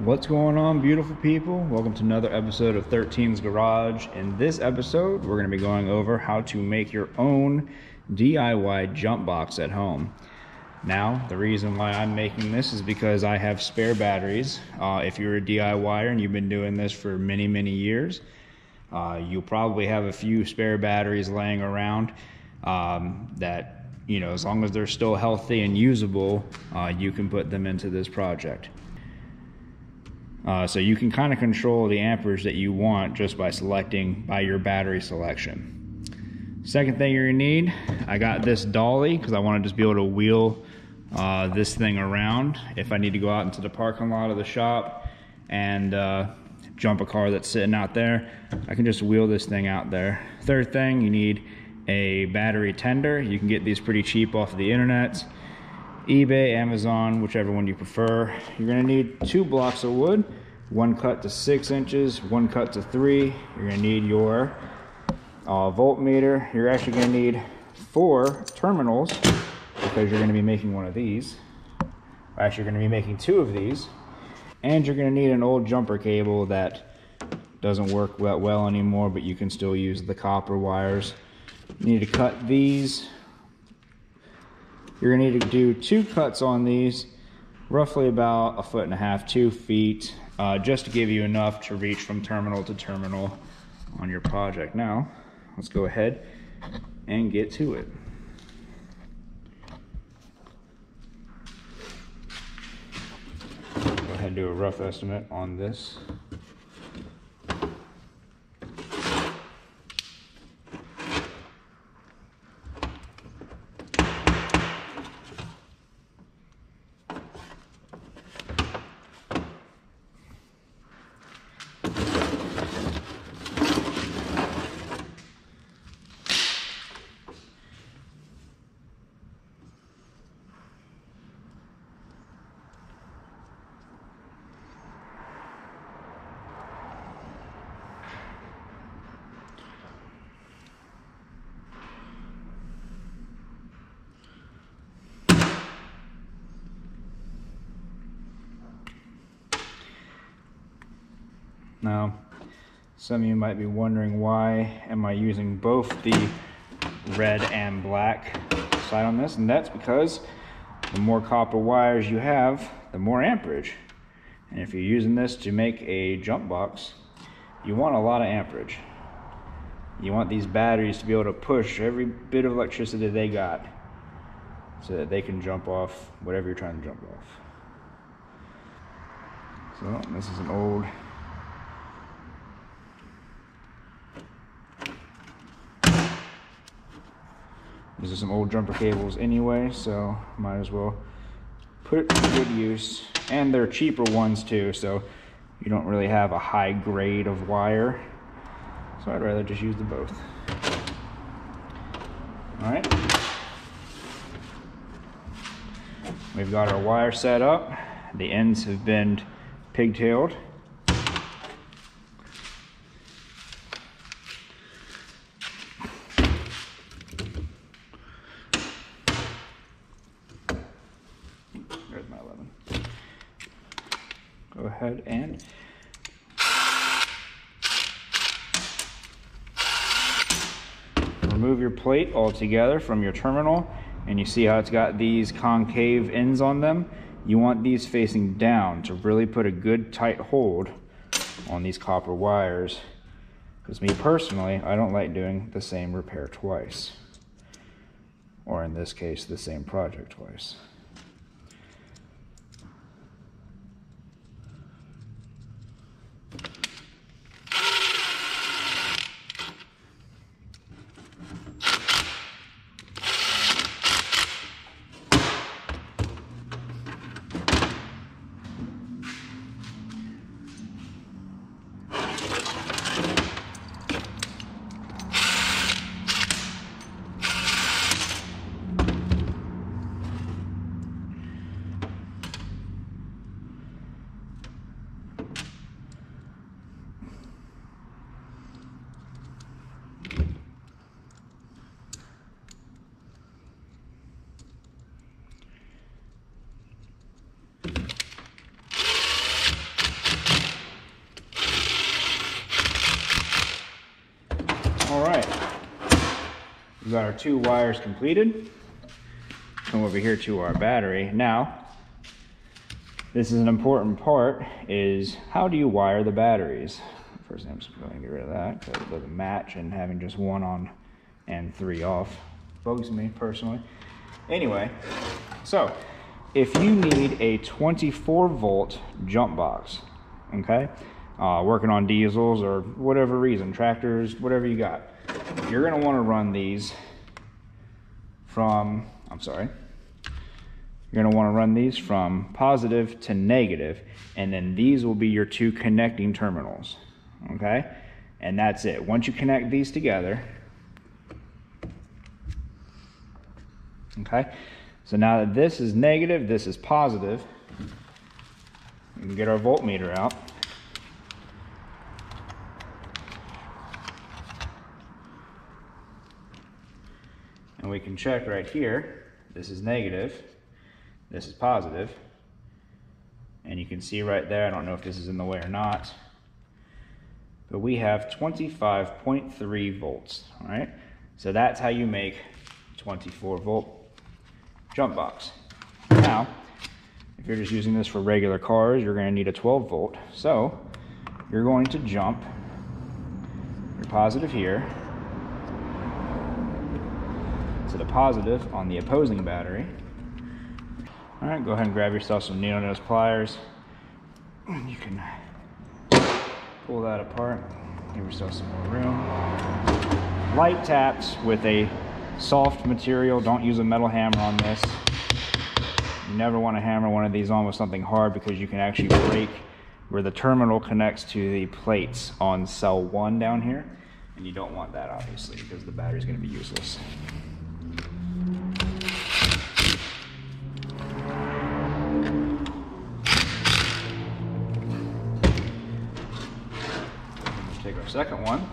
What's going on, beautiful people? Welcome to another episode of 13's Garage. In this episode, we're going to be going over how to make your own DIY jump box at home. Now, the reason why I'm making this is because I have spare batteries. If you're a DIYer and you've been doing this for many years, you'll probably have a few spare batteries laying around that, you know, as long as they're still healthy and usable, you can put them into this project. So you can kind of control the amperage that you want just by selecting by your battery selection. Second thing you're gonna need, I got this dolly because I want to just be able to wheel this thing around if I need to go out into the parking lot of the shop and jump a car that's sitting out there. I can just wheel this thing out there. Third thing, you need a battery tender. You can get these pretty cheap off of the internet. eBay, Amazon, whichever one you prefer. You're gonna need 2 blocks of wood, one cut to 6 inches, one cut to 3. You're gonna need your voltmeter. You're actually gonna need 4 terminals because you're gonna be making one of these. Actually, you're gonna be making 2 of these. And you're gonna need an old jumper cable that doesn't work that well anymore, but you can still use the copper wires. You need to cut these. You're gonna need to do 2 cuts on these, roughly about 1.5 feet, 2 feet, just to give you enough to reach from terminal to terminal on your project. Now, let's go ahead and get to it. Go ahead and do a rough estimate on this. Now, some of you might be wondering, why am I using both the red and black side on this? And that's because the more copper wires you have, the more amperage. And if you're using this to make a jump box, you want a lot of amperage. You want these batteries to be able to push every bit of electricity they got so that they can jump off whatever you're trying to jump off. So this is an old These are some old jumper cables anyway, so might as well put it to good use. And they're cheaper ones too, so you don't really have a high grade of wire. So I'd rather just use the both. All right. We've got our wire set up. The ends have been pigtailed. Go ahead and remove your plate altogether from your terminal, and you see how it's got these concave ends on them. You want these facing down to really put a good tight hold on these copper wires, because me personally, I don't like doing the same repair twice, or in this case, the same project twice. We got our 2 wires completed. Come over here to our battery. Now, this is an important part, is how do you wire the batteries? First, I'm just going to get rid of that because it doesn't match, and having just 1 on and 3 off bugs me personally. Anyway, so if you need a 24-volt jump box, okay, working on diesels or whatever reason, tractors, whatever you got, you're going to want to run these from, you're going to want to run these from positive to negative, and then these will be your 2 connecting terminals, okay? And that's it. Once you connect these together, okay, so now that this is negative, this is positive, we can get our voltmeter out. And we can check right here, this is negative, this is positive, and you can see right there, I don't know if this is in the way or not, but we have 25.3 volts, all right? So that's how you make 24-volt jump box. Now, if you're just using this for regular cars, you're going to need a 12-volt. So you're going to jump your positive here to the positive on the opposing battery. All right, go ahead and grab yourself some needle nose pliers. You can pull that apart, give yourself some more room. Light taps with a soft material. Don't use a metal hammer on this. You never want to hammer one of these on with something hard, because you can actually break where the terminal connects to the plates on cell 1 down here, and you don't want that, obviously, because the battery is going to be useless. Take our second one.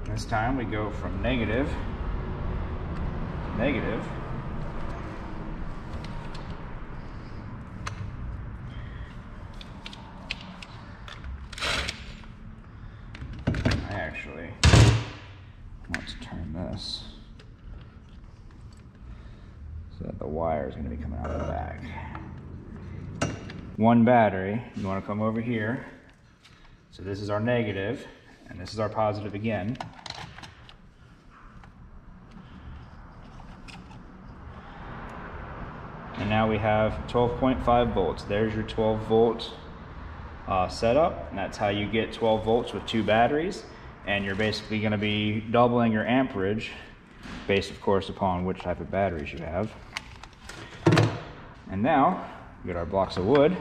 This time we go from negative, negative, I actually want to turn this so that the wire is going to be coming out of the back. One battery, you want to come over here. So this is our negative, and this is our positive again. And now we have 12.5 volts. There's your 12-volt setup, and that's how you get 12 volts with 2 batteries. And you're basically going to be doubling your amperage, based, of course, upon which type of batteries you have. And now, we get our blocks of wood.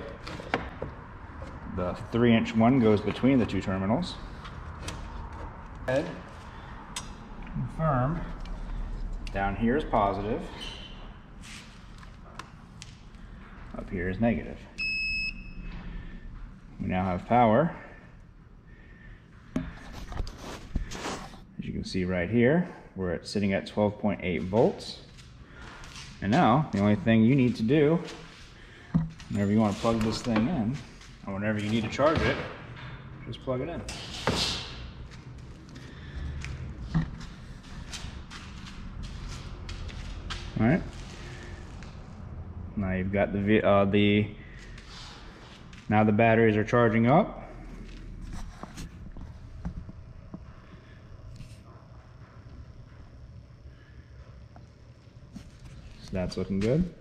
The 3-inch one goes between the 2 terminals. Confirm. Down here is positive. Up here is negative. We now have power. As you can see right here, we're sitting at 12.8 volts. And now, the only thing you need to do, whenever you want to plug this thing in, or whenever you need to charge it, just plug it in. All right. Now you've got now the batteries are charging up. So that's looking good.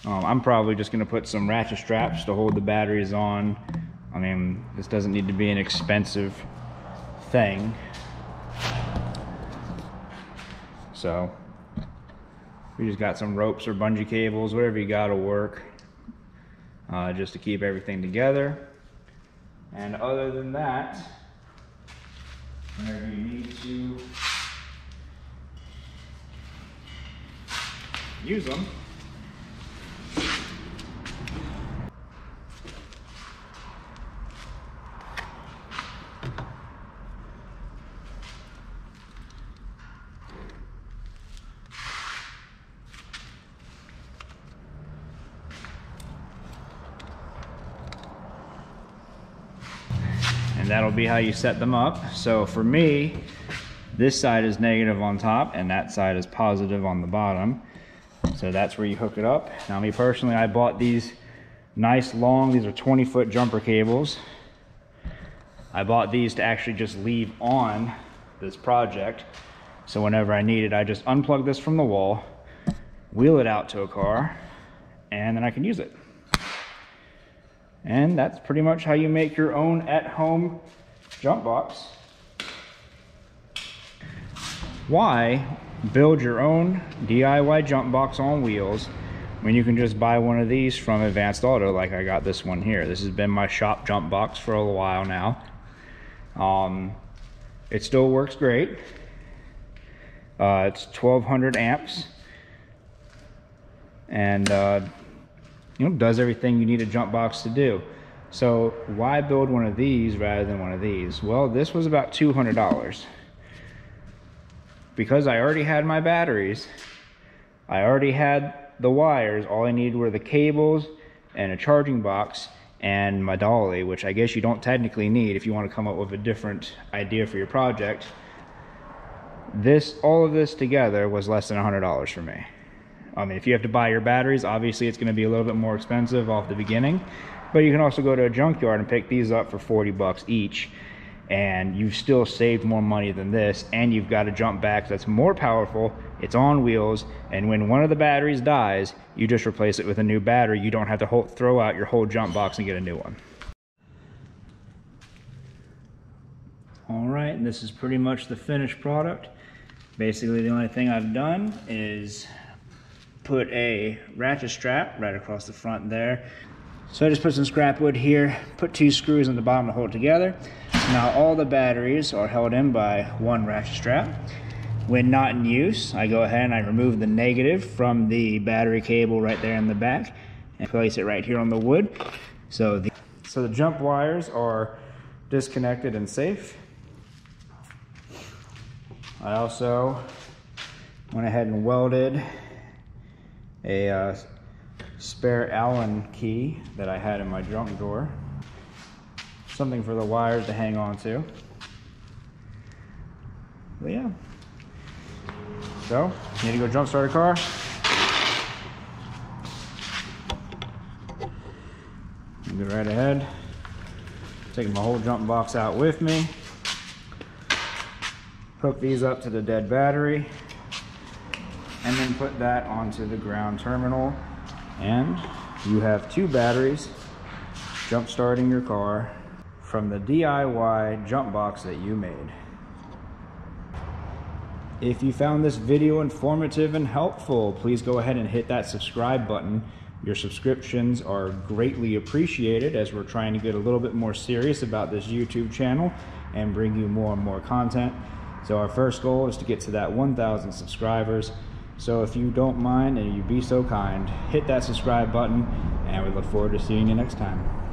I'm probably just going to put some ratchet straps to hold the batteries on. I mean, this doesn't need to be an expensive thing. So we just got some ropes or bungee cables, whatever you got to work, just to keep everything together. And other than that, whenever you need to use them, and that'll be how you set them up. So for me, This side is negative on top and that side is positive on the bottom. So that's where you hook it up. Now me personally, I bought these nice long, these are 20-foot jumper cables. I bought these to actually just leave on this project. So whenever I need it, I just unplug this from the wall, wheel it out to a car, and then I can use it. And that's pretty much how you make your own at-home jump box. Why build your own DIY jump box on wheels when you can just buy one of these from Advanced Auto, like I got this one here. This has been my shop jump box for a while now. It still works great. It's 1200 amps and you know, does everything you need a jump box to do. So why build one of these rather than one of these? Well, this was about $200. Because I already had my batteries, I already had the wires, all I needed were the cables and a charging box and my dolly, which I guess you don't technically need if you want to come up with a different idea for your project. All of this together was less than $100 for me. I mean, if you have to buy your batteries, obviously it's going to be a little bit more expensive off the beginning, but you can also go to a junkyard and pick these up for 40 bucks each, and you've still saved more money than this, and you've got a jump back that's more powerful, it's on wheels, and when one of the batteries dies, you just replace it with a new battery. You don't have to throw out your whole jump box and get a new one. All right, and this is pretty much the finished product. Basically, the only thing I've done is put a ratchet strap right across the front there. So I just put some scrap wood here, put 2 screws on the bottom to hold it together. Now all the batteries are held in by one ratchet strap. When not in use, I go ahead and I remove the negative from the battery cable right there in the back and place it right here on the wood. So the jump wires are disconnected and safe. I also went ahead and welded a spare Allen key that I had in my junk drawer. Something for the wires to hang on to. But yeah. So, need to go jump start a car. Go right ahead. Taking my whole jump box out with me. Hook these up to the dead battery. And then put that onto the ground terminal. And you have 2 batteries jump starting your car from the DIY jump box that you made. If you found this video informative and helpful, please go ahead and hit that subscribe button. Your subscriptions are greatly appreciated as we're trying to get a little bit more serious about this YouTube channel and bring you more and more content. So our first goal is to get to that 1,000 subscribers. So if you don't mind and you'd be so kind, hit that subscribe button, and we look forward to seeing you next time.